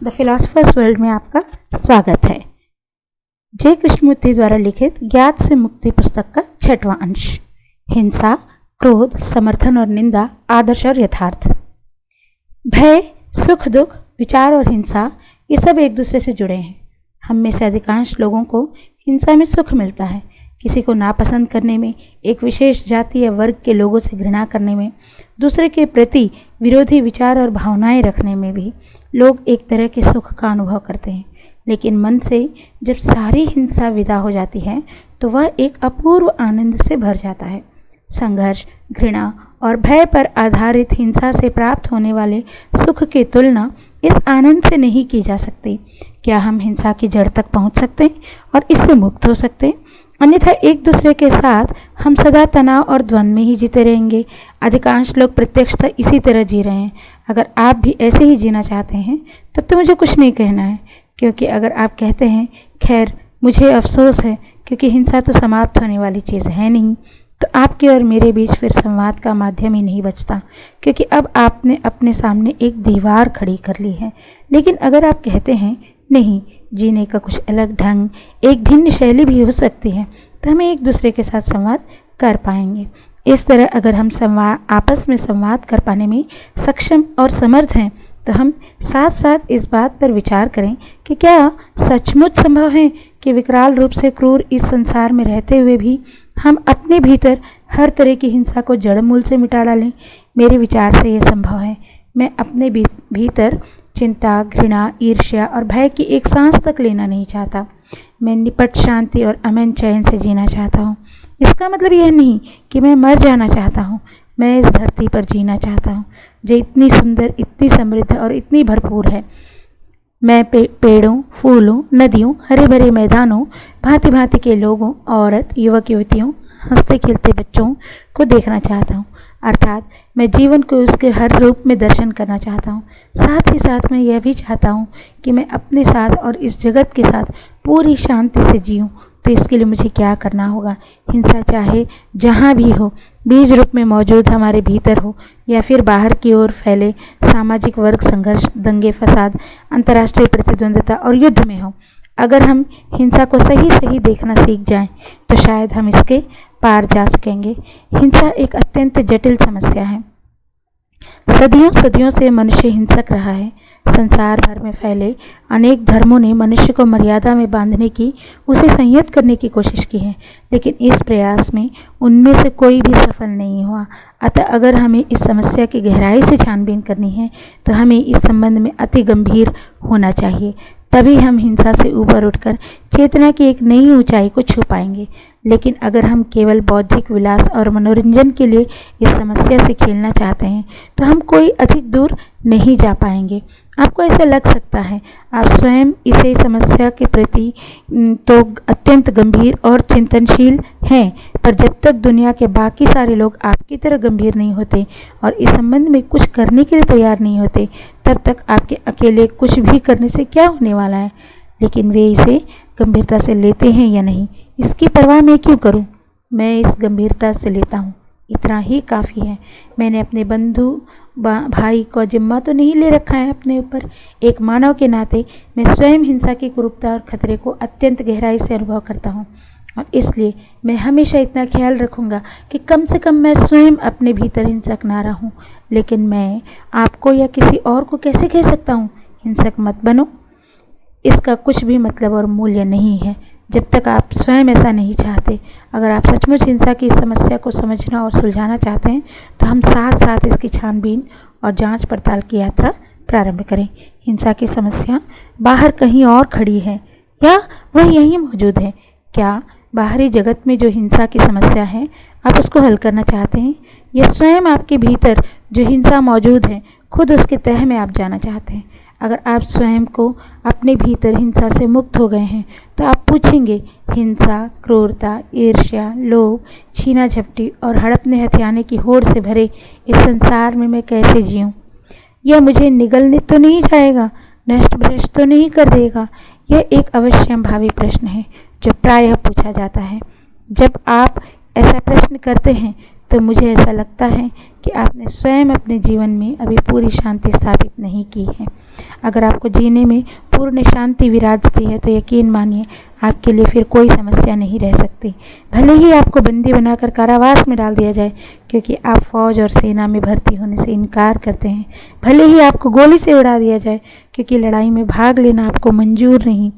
The philosophers world में आपका स्वागत है। जय कृष्णमूर्ति द्वारा लिखित ज्ञात से मुक्ति पुस्तक का 6वां अंश, हिंसा, क्रोध, समर्थन और निंदा, आदर्श और यथार्थ। भय, सुख दुख, विचार और हिंसा ये सब एक दूसरे से जुड़े हैं। हम में से अधिकांश लोगों को हिंसा में सुख मिलता है। किसी को नापसंद करने में, एक विशेष जाति या वर्ग के लोगों से घृणा करने में, दूसरे के प्रति विरोधी विचार और भावनाएं रखने में भी लोग एक तरह के सुख का अनुभव करते हैं। लेकिन मन से जब सारी हिंसा विदा हो जाती है तो वह एक अपूर्व आनंद से भर जाता है। संघर्ष, घृणा और भय पर आधारित हिंसा से प्राप्त होने वाले सुख की तुलना इस आनंद से नहीं की जा सकती। क्या हम हिंसा की जड़ तक पहुंच सकते हैं और इससे मुक्त हो सकते हैं? अन्यथा एक दूसरे के साथ हम सदा तनाव और द्वंद्व में ही जीते रहेंगे। अधिकांश लोग प्रत्यक्षतः इसी तरह जी रहे हैं। अगर आप भी ऐसे ही जीना चाहते हैं तब तो मुझे कुछ नहीं कहना है, क्योंकि अगर आप कहते हैं खैर मुझे अफसोस है क्योंकि हिंसा तो समाप्त होने वाली चीज़ है नहीं, तो आपके और मेरे बीच फिर संवाद का माध्यम ही नहीं बचता, क्योंकि अब आपने अपने सामने एक दीवार खड़ी कर ली है। लेकिन अगर आप कहते हैं नहीं, जीने का कुछ अलग ढंग, एक भिन्न शैली भी हो सकती है, तो हम एक दूसरे के साथ संवाद कर पाएंगे। इस तरह अगर हम आपस में संवाद कर पाने में सक्षम और समर्थ हैं तो हम साथ साथ इस बात पर विचार करें कि क्या सचमुच संभव है कि विकराल रूप से क्रूर इस संसार में रहते हुए भी हम अपने भीतर हर तरह की हिंसा को जड़ मूल से मिटा डालें। मेरे विचार से यह संभव है। मैं अपने भीतर चिंता, घृणा, ईर्ष्या और भय की एक सांस तक लेना नहीं चाहता। मैं निपट शांति और अमन चैन से जीना चाहता हूँ। इसका मतलब यह नहीं कि मैं मर जाना चाहता हूँ। मैं इस धरती पर जीना चाहता हूँ जो इतनी सुंदर, इतनी समृद्ध और इतनी भरपूर है। मैं पेड़ों, फूलों, नदियों, हरे भरे मैदानों, भांति भांति के लोगों, औरत, युवक युवतियों, हंसते खेलते बच्चों को देखना चाहता हूँ। अर्थात मैं जीवन को उसके हर रूप में दर्शन करना चाहता हूँ। साथ ही साथ मैं यह भी चाहता हूँ कि मैं अपने साथ और इस जगत के साथ पूरी शांति से जीऊँ। तो इसके लिए मुझे क्या करना होगा? हिंसा चाहे जहाँ भी हो, बीज रूप में मौजूद हमारे भीतर हो या फिर बाहर की ओर फैले सामाजिक वर्ग संघर्ष, दंगे फसाद, अंतर्राष्ट्रीय प्रतिद्वंद्विता और युद्ध में हो, अगर हम हिंसा को सही सही देखना सीख जाएं तो शायद हम इसके पार जा सकेंगे। हिंसा एक अत्यंत जटिल समस्या है। सदियों सदियों से मनुष्य हिंसक रहा है। संसार भर में फैले अनेक धर्मों ने मनुष्य को मर्यादा में बांधने की, उसे संयत करने की कोशिश की है, लेकिन इस प्रयास में उनमें से कोई भी सफल नहीं हुआ। अतः अगर हमें इस समस्या की गहराई से छानबीन करनी है तो हमें इस संबंध में अति गंभीर होना चाहिए। तभी हम हिंसा से ऊपर उठकर चेतना की एक नई ऊंचाई को छू पाएंगे। लेकिन अगर हम केवल बौद्धिक विलास और मनोरंजन के लिए इस समस्या से खेलना चाहते हैं तो हम कोई अधिक दूर नहीं जा पाएंगे। आपको ऐसा लग सकता है आप स्वयं इसे समस्या के प्रति तो अत्यंत गंभीर और चिंतनशील हैं, पर जब तक दुनिया के बाकी सारे लोग आपकी तरह गंभीर नहीं होते और इस संबंध में कुछ करने के लिए तैयार नहीं होते, तब तक आपके अकेले कुछ भी करने से क्या होने वाला है? लेकिन वे इसे गंभीरता से लेते हैं या नहीं, इसकी परवाह मैं क्यों करूं? मैं इस गंभीरता से लेता हूं, इतना ही काफ़ी है। मैंने अपने बंधु भाई को जिम्मा तो नहीं ले रखा है अपने ऊपर। एक मानव के नाते मैं स्वयं हिंसा की कुरूपता और खतरे को अत्यंत गहराई से अनुभव करता हूँ, और इसलिए मैं हमेशा इतना ख्याल रखूँगा कि कम से कम मैं स्वयं अपने भीतर हिंसक ना रहूँ। लेकिन मैं आपको या किसी और को कैसे कह सकता हूँ हिंसक मत बनो? इसका कुछ भी मतलब और मूल्य नहीं है जब तक आप स्वयं ऐसा नहीं चाहते। अगर आप सचमुच हिंसा की समस्या को समझना और सुलझाना चाहते हैं तो हम साथ साथ इसकी छानबीन और जांच पड़ताल की यात्रा प्रारंभ करें। हिंसा की समस्या बाहर कहीं और खड़ी है या वह यहीं मौजूद है? क्या बाहरी जगत में जो हिंसा की समस्या है आप उसको हल करना चाहते हैं, या स्वयं आपके भीतर जो हिंसा मौजूद है खुद उसके तह में आप जाना चाहते हैं? अगर आप स्वयं को अपने भीतर हिंसा से मुक्त हो गए हैं तो आप पूछेंगे, हिंसा, क्रूरता, ईर्ष्या, लोभ, छीना झपटी और हड़पने हथियाने की होड़ से भरे इस संसार में मैं कैसे जीऊँ? यह मुझे निगलने तो नहीं जाएगा, नष्ट भ्रष्ट तो नहीं कर देगा? यह एक अवश्यंभावी प्रश्न है जो प्रायः पूछा जाता है। जब आप ऐसा प्रश्न करते हैं तो मुझे ऐसा लगता है कि आपने स्वयं अपने जीवन में अभी पूरी शांति स्थापित नहीं की है। अगर आपको जीने में पूर्ण शांति विराजती है तो यकीन मानिए आपके लिए फिर कोई समस्या नहीं रह सकती। भले ही आपको बंदी बनाकर कारावास में डाल दिया जाए क्योंकि आप फौज और सेना में भर्ती होने से इनकार करते हैं, भले ही आपको गोली से उड़ा दिया जाए क्योंकि लड़ाई में भाग लेना आपको मंजूर नहीं,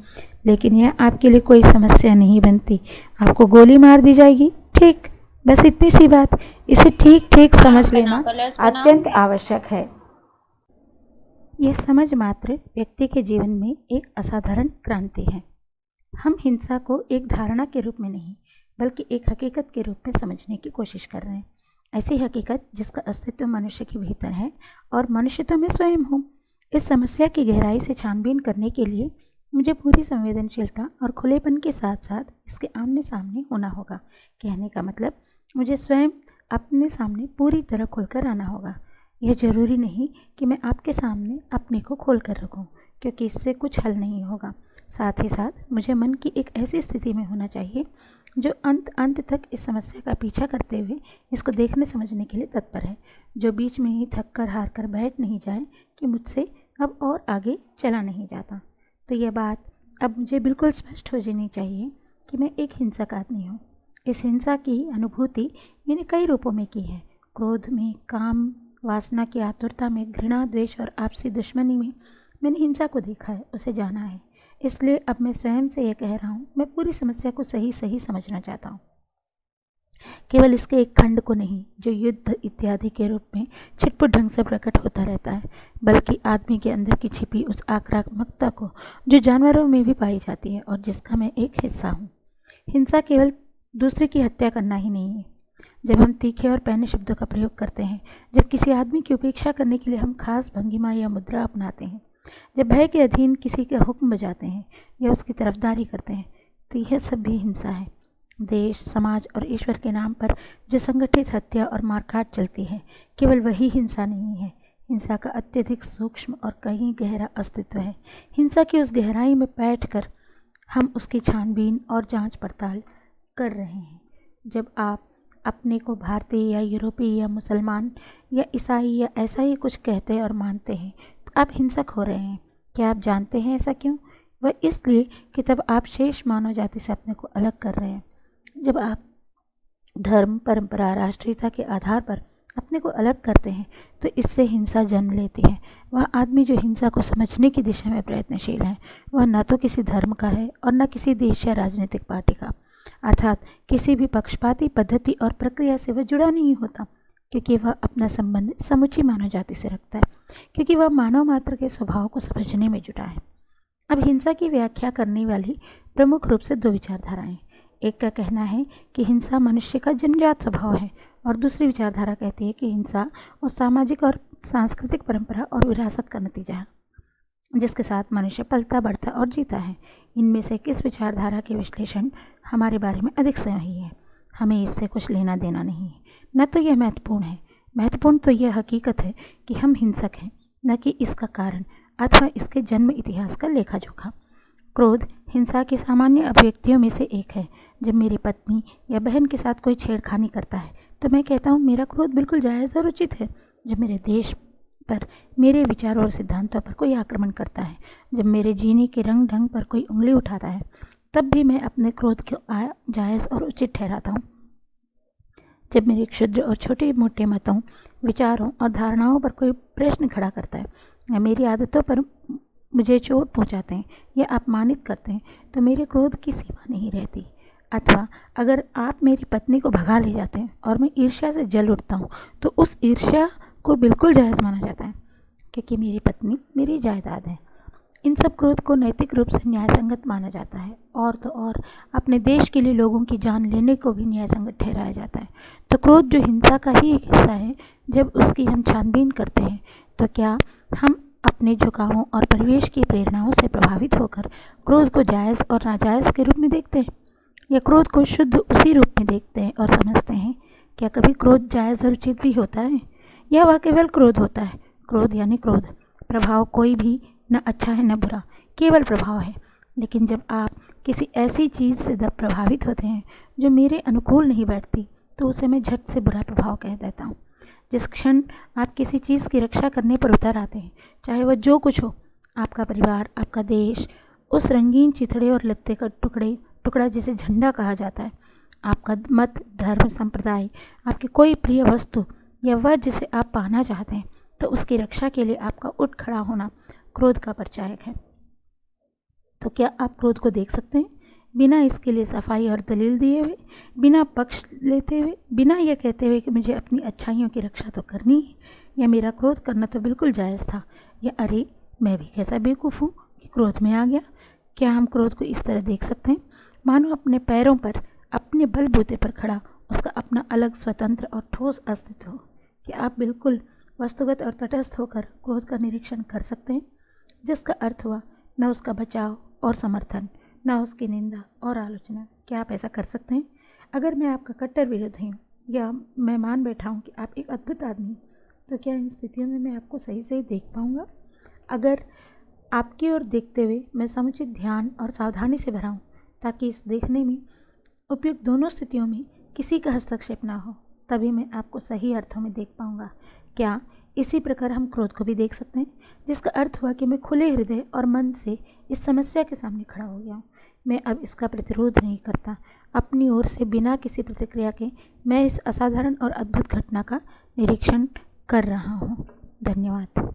लेकिन यह आपके लिए कोई समस्या नहीं बनती। आपको गोली मार दी जाएगी, ठीक, बस इतनी सी बात। इसे ठीक ठीक समझ लेना अत्यंत आवश्यक है। यह समझ मात्र व्यक्ति के जीवन में एक असाधारण क्रांति है। हम हिंसा को एक धारणा के रूप में नहीं बल्कि एक हकीकत के रूप में समझने की कोशिश कर रहे हैं। ऐसी हकीकत जिसका अस्तित्व मनुष्य के भीतर है और मनुष्य तो मैं स्वयं हूँ। इस समस्या की गहराई से छानबीन करने के लिए मुझे पूरी संवेदनशीलता और खुलेपन के साथ साथ इसके आमने सामने होना होगा। कहने का मतलब मुझे स्वयं अपने सामने पूरी तरह खुलकर आना होगा। यह ज़रूरी नहीं कि मैं आपके सामने अपने को खोल कर रखूँ क्योंकि इससे कुछ हल नहीं होगा। साथ ही साथ मुझे मन की एक ऐसी स्थिति में होना चाहिए जो अंत तक इस समस्या का पीछा करते हुए इसको देखने समझने के लिए तत्पर है, जो बीच में ही थक कर हार कर बैठ नहीं जाए कि मुझसे अब और आगे चला नहीं जाता। तो यह बात अब मुझे बिल्कुल स्पष्ट हो जानी चाहिए कि मैं एक हिंसक आदमी हूँ। इस हिंसा की अनुभूति मैंने कई रूपों में की है। क्रोध में, काम वासना की आतुरता में, घृणा, द्वेष और आपसी दुश्मनी में मैंने हिंसा को देखा है, उसे जाना है। इसलिए अब मैं स्वयं से यह कह रहा हूँ, मैं पूरी समस्या को सही सही समझना चाहता हूँ, केवल इसके एक खंड को नहीं जो युद्ध इत्यादि के रूप में छिटपुट ढंग से प्रकट होता रहता है, बल्कि आदमी के अंदर की छिपी उस आक्रामकता को जो जानवरों में भी पाई जाती है और जिसका मैं एक हिस्सा हूँ। हिंसा केवल दूसरे की हत्या करना ही नहीं है। जब हम तीखे और पैने शब्दों का प्रयोग करते हैं, जब किसी आदमी की उपेक्षा करने के लिए हम खास भंगिमा या मुद्रा अपनाते हैं, जब भय के अधीन किसी का हुक्म बजाते हैं या उसकी तरफदारी करते हैं, तो यह सब भी हिंसा है। देश, समाज और ईश्वर के नाम पर जो संगठित हत्या और मारकाट चलती है, केवल वही हिंसा नहीं है। हिंसा का अत्यधिक सूक्ष्म और कहीं गहरा अस्तित्व है। हिंसा की उस गहराई में बैठकर हम उसकी छानबीन और जांच पड़ताल कर रहे हैं। जब आप अपने को भारतीय या यूरोपीय या मुसलमान या ईसाई या ऐसा ही कुछ कहते और मानते हैं तो आप हिंसक हो रहे हैं। क्या आप जानते हैं ऐसा क्यों? वह इसलिए कि तब आप शेष मानव जाति से अपने को अलग कर रहे हैं। जब आप धर्म, परंपरा, राष्ट्रीयता के आधार पर अपने को अलग करते हैं तो इससे हिंसा जन्म लेती है। वह आदमी जो हिंसा को समझने की दिशा में प्रयत्नशील है, वह न तो किसी धर्म का है और न किसी देश या राजनीतिक पार्टी का, अर्थात किसी भी पक्षपाती पद्धति और प्रक्रिया से वह जुड़ा नहीं होता, क्योंकि वह अपना संबंध समूची मानव जाति से रखता है, क्योंकि वह मानव मात्र के स्वभाव को समझने में जुटा है। अब हिंसा की व्याख्या करने वाली प्रमुख रूप से दो विचारधाराएं। एक का कहना है कि हिंसा मनुष्य का जन्मजात स्वभाव है और दूसरी विचारधारा कहती है कि हिंसा उस सामाजिक और सांस्कृतिक परंपरा और विरासत का नतीजा है जिसके साथ मनुष्य पलता बढ़ता और जीता है। इनमें से किस विचारधारा के विश्लेषण हमारे बारे में अधिक सही है, हमें इससे कुछ लेना देना नहीं है। न तो यह महत्वपूर्ण है, महत्वपूर्ण तो यह हकीकत है कि हम हिंसक हैं, न कि इसका कारण अथवा इसके जन्म इतिहास का लेखा जोखा। क्रोध हिंसा की सामान्य अभिव्यक्तियों में से एक है। जब मेरी पत्नी या बहन के साथ कोई छेड़खानी करता है तो मैं कहता हूँ मेरा क्रोध बिल्कुल जायज़ और उचित है। जब मेरे देश पर, मेरे विचारों और सिद्धांतों पर कोई आक्रमण करता है, जब मेरे जीने के रंग ढंग पर कोई उंगली उठाता है, तब भी मैं अपने क्रोध को जायज़ और उचित ठहराता हूँ। जब मेरे क्षुद्र और छोटे मोटे मतों, विचारों और धारणाओं पर कोई प्रश्न खड़ा करता है या मेरी आदतों पर मुझे चोट पहुँचाते हैं या अपमानित करते हैं, तो मेरे क्रोध की सीमा नहीं रहती। अथवा अगर आप मेरी पत्नी को भगा ले जाते हैं और मैं ईर्ष्या से जल उठता हूँ तो उस ईर्ष्या को बिल्कुल जायज़ माना जाता है, क्योंकि मेरी पत्नी मेरी जायदाद है। इन सब क्रोध को नैतिक रूप से न्यायसंगत माना जाता है, और तो और अपने देश के लिए लोगों की जान लेने को भी न्यायसंगत ठहराया जाता है। तो क्रोध जो हिंसा का ही हिस्सा है, जब उसकी हम छानबीन करते हैं तो क्या हम अपने झुकावों और परिवेश की प्रेरणाओं से प्रभावित होकर क्रोध को जायज़ और नाजायज़ के रूप में देखते हैं, या क्रोध को शुद्ध उसी रूप में देखते हैं और समझते हैं? क्या कभी क्रोध जायज़ और उचित भी होता है, या वह केवल क्रोध होता है? क्रोध यानी क्रोध, प्रभाव कोई भी न अच्छा है न बुरा, केवल प्रभाव है। लेकिन जब आप किसी ऐसी चीज़ से प्रभावित होते हैं जो मेरे अनुकूल नहीं बैठती, तो उसे मैं झट से बुरा प्रभाव कह देता हूँ। जिस क्षण आप किसी चीज़ की रक्षा करने पर उतर आते हैं, चाहे वह जो कुछ हो, आपका परिवार, आपका देश, उस रंगीन चिथड़े और लत्ते का टुकड़ा जिसे झंडा कहा जाता है, आपका मत, धर्म, संप्रदाय, आपकी कोई प्रिय वस्तु या वह जिसे आप पाना चाहते हैं, तो उसकी रक्षा के लिए आपका उठ खड़ा होना क्रोध का परिचायक है। तो क्या आप क्रोध को देख सकते हैं, बिना इसके लिए सफाई और दलील दिए हुए, बिना पक्ष लेते हुए, बिना यह कहते हुए कि मुझे अपनी अच्छाइयों की रक्षा तो करनी है, या मेरा क्रोध करना तो बिल्कुल जायज़ था, या अरे मैं भी कैसा बेवकूफ़ हूँ कि क्रोध में आ गया। क्या हम क्रोध को इस तरह देख सकते हैं, मानो अपने पैरों पर, अपने बलबूते पर खड़ा उसका अपना अलग, स्वतंत्र और ठोस अस्तित्व हो? क्या आप बिल्कुल वस्तुगत और तटस्थ होकर क्रोध का निरीक्षण कर सकते हैं, जिसका अर्थ हुआ न उसका बचाव और समर्थन, न उसकी निंदा और आलोचना? क्या आप ऐसा कर सकते हैं? अगर मैं आपका कट्टर विरोधी हूँ, या मैं मान बैठा हूँ कि आप एक अद्भुत आदमी हैं, तो क्या इन स्थितियों में मैं आपको सही से देख पाऊँगा? अगर आपकी ओर देखते हुए मैं समुचित ध्यान और सावधानी से भरा हूँ, ताकि इस देखने में उपयुक्त दोनों स्थितियों में किसी का हस्तक्षेप ना हो, तभी मैं आपको सही अर्थों में देख पाऊँगा। क्या इसी प्रकार हम क्रोध को भी देख सकते हैं, जिसका अर्थ हुआ कि मैं खुले हृदय और मन से इस समस्या के सामने खड़ा हो गया हूँ। मैं अब इसका प्रतिरोध नहीं करता, अपनी ओर से बिना किसी प्रतिक्रिया के मैं इस असाधारण और अद्भुत घटना का निरीक्षण कर रहा हूँ। धन्यवाद।